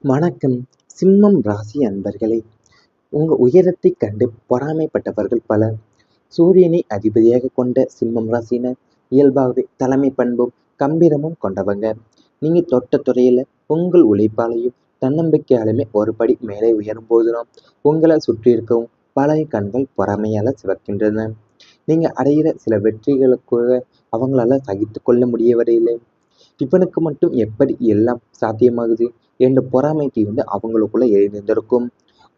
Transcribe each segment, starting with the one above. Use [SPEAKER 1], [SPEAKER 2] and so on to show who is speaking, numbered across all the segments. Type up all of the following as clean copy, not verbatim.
[SPEAKER 1] வணக்கம். சிம்மம் ராசி அன்பர்களே, உங்க உயரத்தைக் கண்டு பொறாமைப்பட்டவர்கள் பலர். சூரியனை அதிபதியாக கொண்ட சிம்மம் ராசினர் இயல்பாகவே தலைமை பண்பும் கம்பீரமும் கொண்டவங்க. நீங்க தொட்ட துறையில உங்கள் உழைப்பாலையும் தன்னம்பிக்கையாலுமே ஒரு படி மேலே உயரும் போதுதான் உங்களை சுற்றி இருக்கவும் பல கண்கள் பொறாமையால சிவக்கின்றன. நீங்க அடையிற சில வெற்றிகளுக்கு அவங்களால சகித்து கொள்ள முடியவரையில்லை. இவனுக்கு மட்டும் எப்படி எல்லாம் சாத்தியமாகுது என்ற பொறாமை தீ அவங்களுக்குள்ள எழுந்திருக்கும்.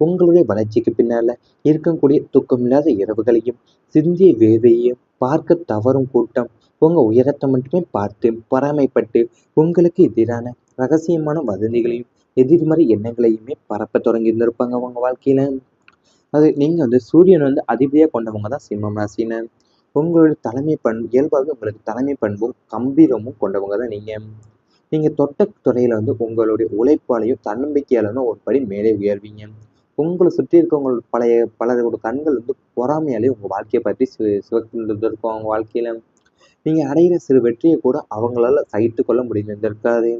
[SPEAKER 1] உங்களுடைய வளர்ச்சிக்கு பின்னால இருக்கக்கூடிய தூக்கமில்லாத இரவுகளையும் சிந்திய வேவையும் பார்க்க தவறும் கூட்டம் உங்க உயரத்தை மட்டுமே பார்த்து பொறாமைப்பட்டு உங்களுக்கு எதிரான ரகசியமான வதந்திகளையும் எதிர்மறை எண்ணங்களையுமே பரப்ப தொடங்கி இருந்திருப்பாங்க அவங்க வாழ்க்கையில. அது நீங்க சூரியன் அதிபதியா கொண்டவங்க தான் சிம்மம் ராசினர். உங்களுடைய தலைமை பண்பு இயல்பாகவே உங்களுக்கு தலைமை பண்பும் கம்பீரமும் கொண்டவங்க தான் நீங்க. நீங்க தொட்ட துறையில உங்களுடைய உழைப்பாலையும் தன்னம்பிக்கையாலும் ஒரு படி மேலே உயர்வீங்க. உங்களை சுற்றி இருக்கவங்க பலரோட கண்கள் பொறாமையாலே உங்க வாழ்க்கையை பற்றி சிவக்கின்றது இருக்கும் அவங்க வாழ்க்கையில. நீங்க அடையிற சிறு வெற்றியை கூட அவங்களால சகித்து கொள்ள முடிந்திருக்காது.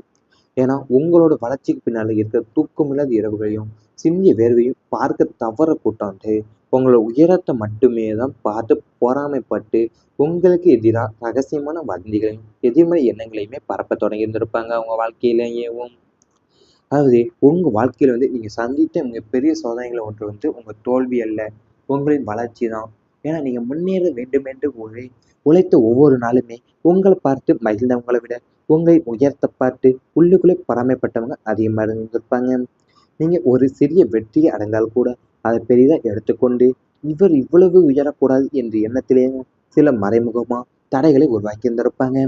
[SPEAKER 1] ஏன்னா உங்களோட வளர்ச்சிக்கு பின்னால இருக்கிற தூக்கமில்லாத இரவுகளையும் சிந்திய வேர்வையும் பார்க்க தவற கூட்டம் உங்களோட உயரத்தை மட்டுமே தான் பார்த்து பொறாமைப்பட்டு உங்களுக்கு எதிராக ரகசியமான வதந்திகளையும் எதிர்மறை எண்ணங்களையுமே பரப்ப தொடங்கி இருந்திருப்பாங்க அவங்க வாழ்க்கையிலேயும். அதாவது உங்க வாழ்க்கையில நீங்க சந்தித்த மிகப்பெரிய சோதனைகளை ஒன்று உங்க தோல்வி அல்ல, உங்களின் வளர்ச்சி தான். ஏன்னா நீங்க முன்னேற வேண்டும் என்று உழைத்த ஒவ்வொரு நாளுமே உங்களை பார்த்து மகிழ்ந்தவங்களை விட உங்களை உயர்த்த பார்த்து உள்ளுக்குள்ளே பொறாமைப்பட்டவங்க அதிகமாக இருந்திருப்பாங்க. நீங்க ஒரு சிறிய வெற்றியை அடைந்தால் கூட அதை பெரிதாக எடுத்துக்கொண்டு இவர் இவ்வளவு உயரக்கூடாது என்ற எண்ணத்திலேயும் சில மறைமுகமா தடைகளை உருவாக்கி இருந்திருப்பாங்க.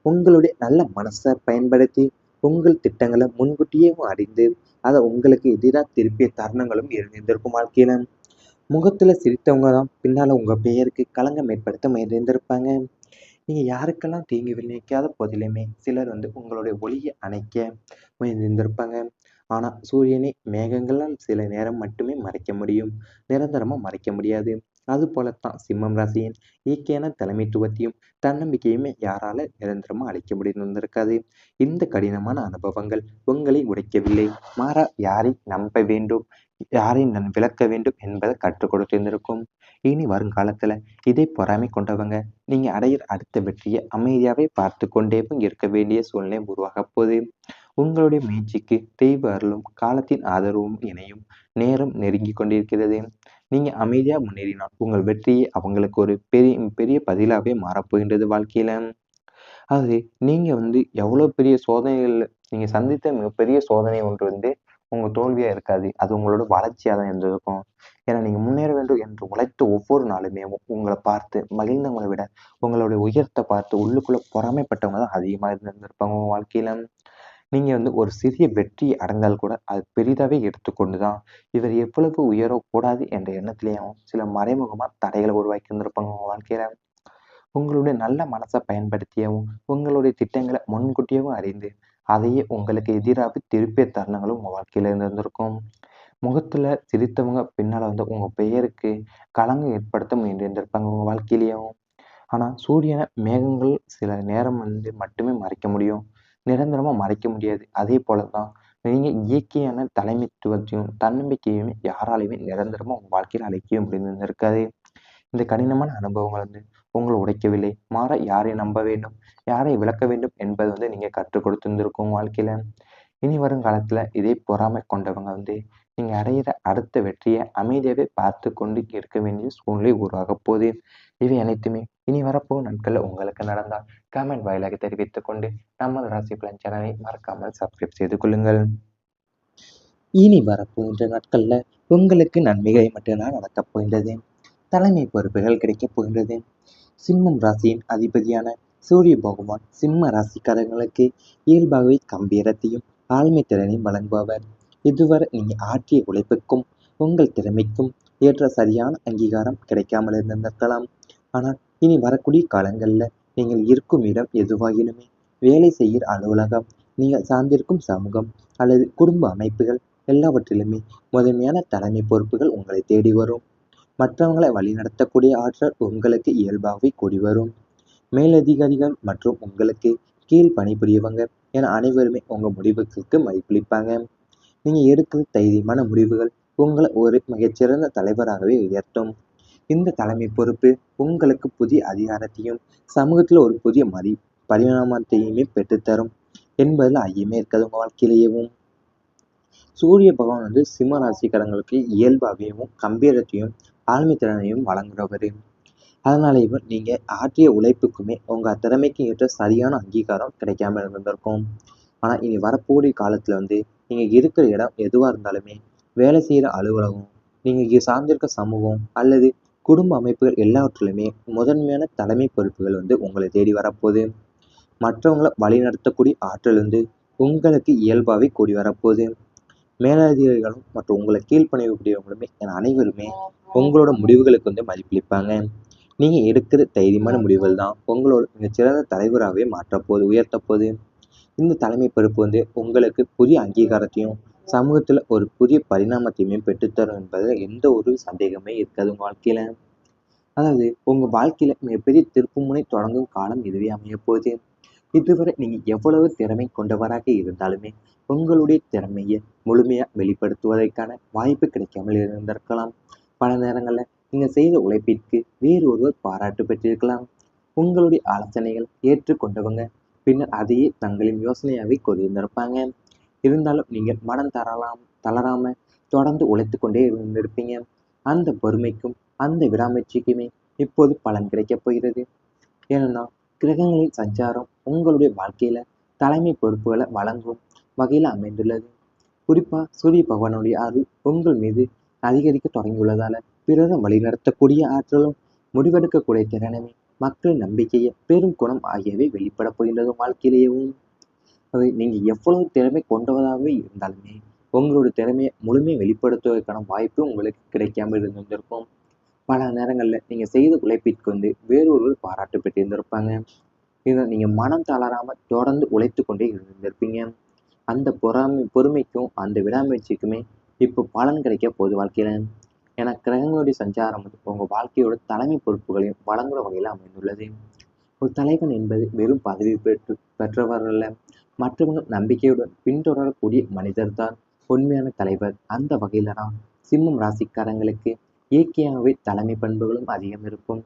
[SPEAKER 1] உங்களுடைய நல்ல மனசை பயன்படுத்தி உங்கள் திட்டங்களை முன்கூட்டியே அறிந்து அதை உங்களுக்கு எதிராக திருப்பிய தருணங்களும் இருந்திருக்கும் வாழ்க்கையில. முகத்துல சிரித்தவங்க தான் பின்னால உங்க பெயருக்கு களங்கம் ஏற்படுத்த முயன்றிருந்திருப்பாங்க. நீங்க யாருக்கெல்லாம் தீங்கு விளைவிக்காத போதிலுமே சிலர் உங்களுடைய ஒளியை அணைக்க முயன்றிருந்திருப்பாங்க. ஆனா சூரியனை மேகங்களால் சில நேரம் மட்டுமே மறைக்க முடியும், நிரந்தரமா மறைக்க முடியாது. அது போலத்தான் சிம்மம் ராசியின் இயற்கையான தலைமைத்துவத்தையும் தன்னம்பிக்கையுமே யாரால நிரந்தரமா அழிக்க முடிந்திருக்காது. இந்த கடினமான அனுபவங்கள் உங்களை உடைக்கவில்லை, மாறா யாரை நம்ப வேண்டும், யாரை நான் விளக்க வேண்டும் என்பதை கற்றுக் கொடுத்திருந்திருக்கும். இனி வருங்காலத்துல இதை பொறாமை கொண்டவங்க நீங்க அடையிற அடுத்த வெற்றியை அமைதியாவே பார்த்து கொண்டே இருக்க வேண்டிய சூழ்நிலை உருவாக போகுது. உங்களுடைய முயற்சிக்கு தெய்வ அருளும் காலத்தின் ஆதரவும் இணையும் நேரம் நெருங்கி கொண்டிருக்கிறது. நீங்க அமைதியா முன்னேறினால் உங்கள் வெற்றியை அவங்களுக்கு ஒரு பெரிய பெரிய பதிலாகவே மாறப்போகின்றது வாழ்க்கையில. அது நீங்க எவ்வளவு பெரிய சோதனைகள் நீங்க சந்தித்த மிகப்பெரிய சோதனை ஒன்று உங்க தோல்வியா இருக்காது, அது உங்களோட வளர்ச்சியா தான் இருந்திருக்கும். ஏன்னா நீங்க முன்னேற வேண்டும் என்று உழைத்த ஒவ்வொரு நாளுமே உங்களை பார்த்து மகிழ்ந்தவங்களை விட உங்களுடைய உயரத்தை பார்த்து உள்ளுக்குள்ள பொறாமைப்பட்டவங்க தான் அதிகமா இருந்திருப்பாங்க உங்க வாழ்க்கையில. நீங்க ஒரு சிறிய வெற்றி அடைந்தால் கூட அது பெரிதாவே எடுத்துக்கொண்டுதான் இவர் எவ்வளவு உயரக்கூடாது என்ற எண்ணத்திலேயும் சில மறைமுகமா தடைகளை உருவாக்கி இருந்திருப்பாங்க உங்க வாழ்க்கையில. உங்களுடைய நல்ல மனசை பயன்படுத்தியவும் உங்களுடைய திட்டங்களை முன்கூட்டியவும் அறிந்து அதையே உங்களுக்கு எதிராக திருப்பிய தருணங்களும் உங்க வாழ்க்கையில இருந்திருக்கும். முகத்துல சிரித்தவங்க பின்னால உங்க பெயருக்கு களங்கம் ஏற்படுத்த முயன்றிருந்திருப்பாங்க உங்க வாழ்க்கையிலையும். ஆனா சூரியனை மேகங்கள் சில நேரம் மட்டுமே மறைக்க முடியும், நிரந்தரமா மறைக்க முடியாது. அதே போலதான் நீங்க இயற்கையான தலைமைத்துவத்தையும் தன்னம்பிக்கையுமே யாராலையுமே நிரந்தரமா உங்க வாழ்க்கையில அழைக்கவே முடிந்திருக்காது. இந்த கடினமான அனுபவங்கள் உங்களை உடைக்கவில்லை, மாற யாரை நம்ப வேண்டும், யாரை விளக்க வேண்டும் என்பது நீங்க கற்றுக் கொடுத்திருந்திருக்கும் வாழ்க்கையில. இனி வரும் காலத்துல இதே பொறாமை கொண்டவங்க நீங்க அடையிற அடுத்த வெற்றியை அமைதியாவே பார்த்து கொண்டு இருக்க வேண்டிய சூழ்நிலை உருவாக போகுது. இவை அனைத்துமே இனி வரப்போகும் நாட்கள்ல உங்களுக்கு நடந்தால் கமெண்ட் வாயிலாக தெரிவித்துக் கொண்டு நமது ராசி பலன் சேனலை மறக்காமல் சப்ஸ்கிரைப் செய்து கொள்ளுங்கள். இனி வரப்போகின்ற நாட்கள்ல உங்களுக்கு நன்மைகளை மட்டும்தான் நடக்கப் போகின்றது. தலைமை பொறுப்புகள் கிடைக்கப் போகின்றது. சிம்மம் ராசியின் அதிபதியான சூரிய பகவான் சிம்ம ராசிக்காரர்களுக்கு இயல்பாகவே கம்பீரத்தையும் ஆழ்மை திறனையும் வழங்குபவர். இதுவரை நீங்க ஆற்றிய உழைப்புக்கும் உங்கள் திறமைக்கும் ஏற்ற சரியான அங்கீகாரம் கிடைக்காமல் இருந்திருக்கலாம். ஆனால் இனி வரக்கூடிய காலங்கள்ல நீங்கள் இருக்கும் இடம் எதுவாகினுமே, வேலை செய்கிற அலுவலகம், நீங்கள் சார்ந்திருக்கும் சமூகம் அல்லது குடும்ப அமைப்புகள் எல்லாவற்றிலுமே முதன்மையான தலைமை பொறுப்புகள் உங்களை தேடி வரும். மற்றவங்களை வழிநடத்தக்கூடிய ஆற்றல் உங்களுக்கு இயல்பாகவே கூடி வரும். மேலதிகாரிகள் மற்றும் உங்களுக்கு கீழ் பணிபுரியவங்க என அனைவருமே உங்க முடிவுகளுக்கு மதிப்பளிப்பாங்க. நீங்கள் எடுக்கிற தைரியமான முடிவுகள் உங்களை ஒரு மிகச்சிறந்த தலைவராகவே உயர்த்தும். இந்த தலைமை பொறுப்பு உங்களுக்கு புதிய அதிகாரத்தையும் சமூகத்தில் ஒரு புதிய பரிணாமத்தையுமே பெற்றுத்தரும் என்பதில் ஐயமே இருக்காது. உங்கள் வாழ்க்கையிலேயும் சூரிய பகவான் சிம்ம ராசிக்காரங்களுக்கு இயல்பாகவும் கம்பீரத்தையும் ஆளுமைத்திறனையும் வழங்குறவர். அதனால நீங்கள் ஆற்றிய உழைப்புக்குமே உங்கள் திறமைக்கு ஏற்ற சரியான அங்கீகாரம் கிடைக்காம இருந்திருக்கும். ஆனால் இனி வரக்கூடிய காலத்தில் நீங்கள் இருக்கிற இடம் எதுவாக இருந்தாலுமே, வேலை செய்கிற அலுவலகம், நீங்கள் சார்ந்திருக்க சமூகம் அல்லது குடும்ப அமைப்புகள் எல்லாவற்றிலுமே முதன்மையான தலைமை பொறுப்புகள் உங்களை தேடி வரப்போகுது. மற்றவங்களை வழிநடத்தக்கூடிய ஆற்றல் உங்களுக்கு இயல்பாகவே கூடி வரப்போகுது. மேலதிகாரிகளும் மற்றும் உங்களை கீழ்ப்பணியக்கூடியவங்களுமே அனைவருமே உங்களோட முடிவுகளுக்கு மதிப்பளிப்பாங்க. நீங்கள் எடுக்கிற தைரியமான முடிவுகள் தான் உங்களோட மிகச்சிறந்த தலைவராகவே மாற்றப்போகுது, உயர்த்தப்போகுது. இந்த தலைமை பொறுப்பு உங்களுக்கு புதிய அங்கீகாரத்தையும் சமூகத்தில் ஒரு புதிய பரிணாமத்தையுமே பெற்றுத்தரும் என்பதில் எந்த ஒரு சந்தேகமே இருக்காது. உங்கள் வாழ்க்கையில் அதாவது உங்கள் வாழ்க்கையில் மிகப்பெரிய திருப்புமுனை தொடங்கும் காலம் இதுவே அமையப்போகுது. இதுவரை நீங்கள் எவ்வளவு திறமை கொண்டவராக இருந்தாலுமே உங்களுடைய திறமையை முழுமையாக வெளிப்படுத்துவதற்கான வாய்ப்பு கிடைக்காமல் இருந்திருக்கலாம். பல நேரங்களில் நீங்கள் செய்த உழைப்பிற்கு வேறு ஒருவர் பாராட்டு பெற்றிருக்கலாம். உங்களுடைய ஆலோசனைகள் ஏற்றுக்கொண்டவங்க பின்னர் அதையே தங்களின் யோசனையாகவே கொண்டிருந்திருப்பாங்க. இருந்தாலும் நீங்கள் மனம் தளராமல் தொடர்ந்து உழைத்து கொண்டே இருந்திருப்பீங்க. அந்த பொறுமைக்கும் அந்த விடாமுயற்சிக்குமே இப்போது பலன் கிடைக்கப் போகிறது. ஏன்னா கிரகங்களின் சஞ்சாரம் உங்களுடைய வாழ்க்கையில தலைமை பொறுப்புகளை வழங்கும் வகையில் அமைந்துள்ளது. குறிப்பாக சூரிய பகவானுடைய அருள் உங்கள் மீது அதிகரிக்க தொடங்கியுள்ளதால பிறரை வழிநடத்தக்கூடிய ஆற்றலும் முடிவெடுக்கக்கூடிய திறனுமே மக்களின் நம்பிக்கையை பெரும் குணம் ஆகியவை வெளிப்பட போகின்றது. வாழ்க்கையிலேயும் அது நீங்கள் எவ்வளவு திறமை கொண்டவராகவே இருந்தாலுமே உங்களோட திறமையை முழுமையை வெளிப்படுத்துவதற்கான வாய்ப்பு உங்களுக்கு கிடைக்காமல் இருந்திருக்கும். பல நேரங்களில் நீங்கள் செய்த உழைப்பிற்கு வேறொருவர் பாராட்டு பெற்றிருந்திருப்பாங்க. இதை நீங்கள் மனம் தளராமல் தொடர்ந்து உழைத்து கொண்டே இருந்திருப்பீங்க. அந்த பொறுமைக்கும் அந்த விடாமுயற்சிக்குமே இப்போ பலன் கிடைக்க போகுது வாழ்க்கையில். ஏன்னா கிரகங்களுடைய சஞ்சாரம் உங்கள் வாழ்க்கையோட தலைமை பொறுப்புகளையும் வழங்குற வகையில் அமைந்துள்ளது. ஒரு தலைவன் என்பது வெறும் பதவி பெற்றவர் அல்ல, மற்றவங்க நம்பிக்கையுடன் பின்தொடரக்கூடிய மனிதர் தான் உண்மையான தலைவர். அந்த வகையில தான் சிம்மம் ராசிக்காரங்களுக்கு இயற்கையாகவே தலைமை பண்புகளும் அதிகம் இருக்கும்.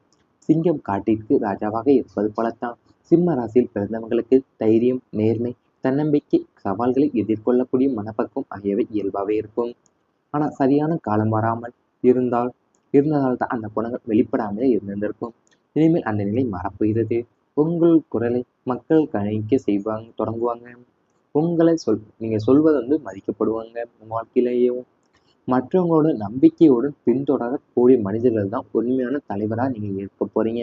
[SPEAKER 1] சிங்கம் காட்டிற்கு ராஜாவாக இருப்பது போலத்தான் சிம்ம ராசியில் பிறந்தவங்களுக்கு தைரியம், நேர்மை, தன்னம்பிக்கை, சவால்களை எதிர்கொள்ளக்கூடிய மனப்பக்குவம் ஆகியவை இயல்பாகவே இருக்கும். ஆனால் சரியான காலம் வராமல் இருந்ததால் தான் அந்த குணங்கள் வெளிப்படாமலே இருந்திருக்கும். இனிமேல் அந்த நிலை மாறப்போகிறது. உங்கள் குரலை மக்கள் கணிக்க தொடங்குவாங்க. உங்களை நீங்கள் சொல்வது மதிக்கப்படுவாங்க. உங்கள் வாழ்க்கையிலேயும் மற்றவங்களோட நம்பிக்கையுடன் பின்தொடரக்கூடிய மனிதர்கள் தான் உண்மையான தலைவராக நீங்கள் இருக்க போறீங்க.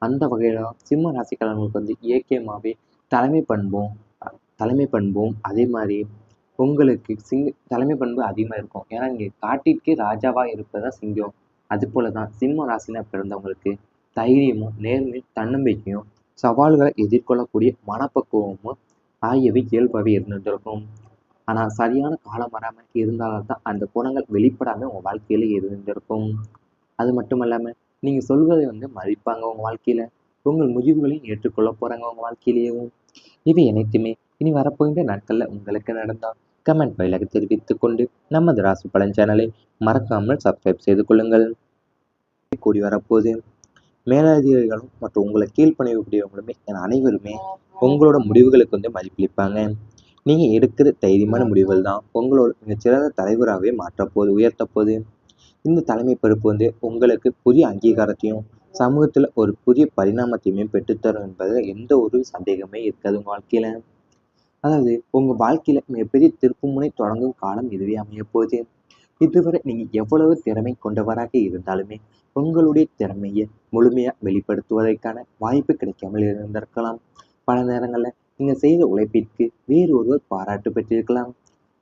[SPEAKER 1] அந்த வகையில் தான் சிம்ம ராசிக்காரங்களுக்கு இயற்கையாகவே தலைமை பண்பும் அதே மாதிரி உங்களுக்கு தலைமை பண்பு அதிகமாக இருக்கும். ஏன்னா நீங்கள் காட்டிற்கு ராஜாவாக இருப்பதா சிங்கம். அது போல தான் சிம்ம ராசியில் பிறந்தவங்களுக்கு தைரியமும் நேர்மையும் தன்னம்பிக்கையும் சவால்களை எதிர்கொள்ளக்கூடிய மனப்பக்குவமும் ஆகியவை இயல்பாகவே இருந்திருக்கும். ஆனால் சரியான காலம் வராமல் இருந்தால்தான் தான் அந்த குணங்கள் வெளிப்படாமல் உங்கள் வாழ்க்கையில் இருந்திருக்கும். அது மட்டும் இல்லாமல் நீங்கள் சொல்வதை மதிப்பாங்க. உங்கள் வாழ்க்கையில் உங்கள் முடிவுகளையும் ஏற்றுக்கொள்ள போகிறாங்க. உங்கள் வாழ்க்கையிலேயும் இவை அனைத்துமே இனி வரப்போகின்ற நாட்களில் உங்களுக்கு நடந்தால் கமெண்ட் வாயிலாக தெரிவித்துக் கொண்டு நமது ராசி பலன் சேனலை மறக்காமல் சப்ஸ்கிரைப் செய்து கொள்ளுங்கள். கூடி வரப்போது மேலதிகாரிகளும் மற்றும் உங்களை கீழ்ப்பணியக்கூடியவங்களுமே அனைவருமே உங்களோட முடிவுகளுக்கு மதிப்பளிப்பாங்க. நீங்கள் எடுக்கிற தைரியமான முடிவுகள் தான் உங்களோட மிகச்சிறந்த தலைவராகவே மாற்றப்போகுது, உயர்த்தப்போகுது. இந்த தலைமை பொறுப்பு உங்களுக்கு புதிய அங்கீகாரத்தையும் சமூகத்தில் ஒரு புதிய பரிணாமத்தையுமே பெற்றுத்தரும் என்பதில் எந்த ஒரு சந்தேகமே இருக்காது. உங்கள் வாழ்க்கையில் அதாவது உங்கள் வாழ்க்கையில் மிகப்பெரிய திருப்புமுனை தொடங்கும் காலம் இதுவே அமையப்போகுது. இதுவரை நீங்கள் எவ்வளவு திறமை கொண்டவராக இருந்தாலுமே உங்களுடைய திறமையை முழுமையாக வெளிப்படுத்துவதற்கான வாய்ப்பு கிடைக்காமல் இருந்திருக்கலாம். பல நேரங்களில் நீங்கள் செய்த உழைப்பிற்கு வேறு ஒருவர் பாராட்டு பெற்றிருக்கலாம்.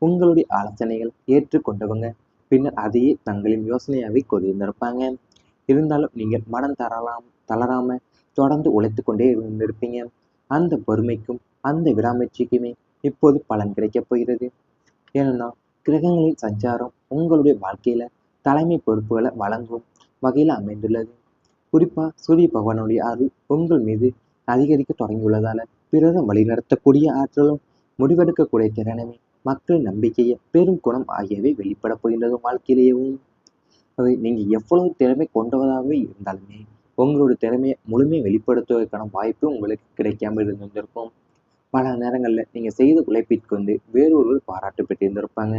[SPEAKER 1] உங்களுடைய ஆலோசனைகள் ஏற்றுக்கொண்டவங்க பின்னர் அதையே தங்களின் யோசனையாகவே கொண்டிருந்திருப்பாங்க. இருந்தாலும் நீங்கள் மனம் தளராமல் தொடர்ந்து உழைத்து கொண்டே இருந்திருப்பீங்க. அந்த பொறுமைக்கும் அந்த விடாமுயற்சிக்குமே இப்போது பலன் கிடைக்கப் போகிறது. ஏன்னா கிரகங்களின் சஞ்சாரம் உங்களுடைய வாழ்க்கையில தலைமை பொறுப்புகளை வழங்கும் வகையில் அமைந்துள்ளது. குறிப்பாக சூரிய பகவானுடைய அருள் உங்கள் மீது அதிகரிக்க தொடங்கியுள்ளதால பிறரை வழிநடத்தக்கூடிய ஆற்றலும் முடிவெடுக்கக்கூடிய திறனுமே மக்கள் நம்பிக்கையை பெரும் குணம் ஆகியவை வெளிப்பட போகின்றது வாழ்க்கையிலேயும். அது நீங்கள் எவ்வளவு திறமை கொண்டவராகவே இருந்தாலுமே உங்களோட திறமையை முழுமையாக வெளிப்படுத்துவதற்கான வாய்ப்பு உங்களுக்கு கிடைக்காம இருந்திருக்கும். பல நேரங்களில் நீங்கள் செய்த உழைப்பிற்கு வேறொருவர் பாராட்டு பெற்றிருந்திருப்பாங்க.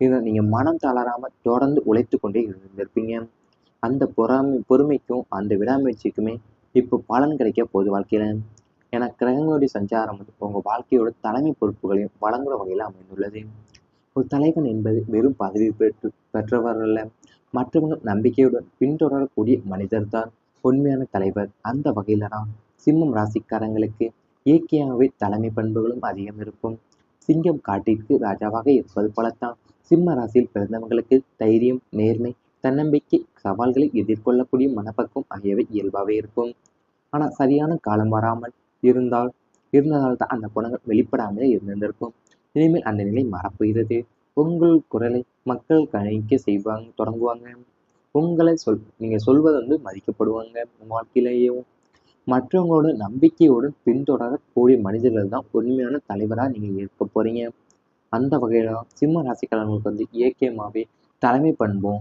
[SPEAKER 1] இதை நீங்கள் மனம் தளராமல் தொடர்ந்து உழைத்து கொண்டே இருந்திருப்பீங்க. அந்த பொறுமைக்கும் அந்த விடாமுயற்சிக்குமே இப்போ பலன் கிடைக்க போகுது வாழ்க்கையில். ஏன்னா கிரகங்களுடைய சஞ்சாரம் உங்கள் வாழ்க்கையோட தலைமை பொறுப்புகளையும் வழங்குற வகையில் அமைந்துள்ளது. ஒரு தலைவன் என்பது வெறும் பதவி பெற்றவர் அல்ல, மற்றவங்க நம்பிக்கையுடன் பின்தொடரக்கூடிய மனிதர் தான் உண்மையான தலைவர். அந்த வகையில தான் சிம்மம் ராசிக்காரங்களுக்கு இயற்கையாகவே தலைமை பண்புகளும் அதிகம் இருக்கும். சிங்கம் காட்டிற்கு ராஜாவாக இருப்பது போலத்தான் சிம்ம ராசியில் பிறந்தவங்களுக்கு தைரியம், நேர்மை, தன்னம்பிக்கை, சவால்களை எதிர்கொள்ளக்கூடிய மனப்பக்குவம் ஆகியவை இயல்பாகவே இருக்கும். ஆனால் சரியான காலம் வராமல் இருந்ததால் தான் அந்த குணங்கள் வெளிப்படாமலே இருந்திருக்கும். இனிமேல் அந்த நிலை மாறப்போகிறது. உங்கள் குரலை மக்கள் கணிக்க தொடங்குவாங்க. உங்களை நீங்கள் சொல்வது மதிக்கப்படுவாங்க. உங்கள் வாழ்க்கையிலேயும் மற்றவங்களோட நம்பிக்கையோடு பின்தொடரக்கூடிய மனிதர்கள் தான் உண்மையான தலைவராக நீங்கள் இருக்க போறீங்க. அந்த வகையில் சிம்ம ராசிக்காரங்களுக்கு இயற்கையாகவே தலைமை பண்பும்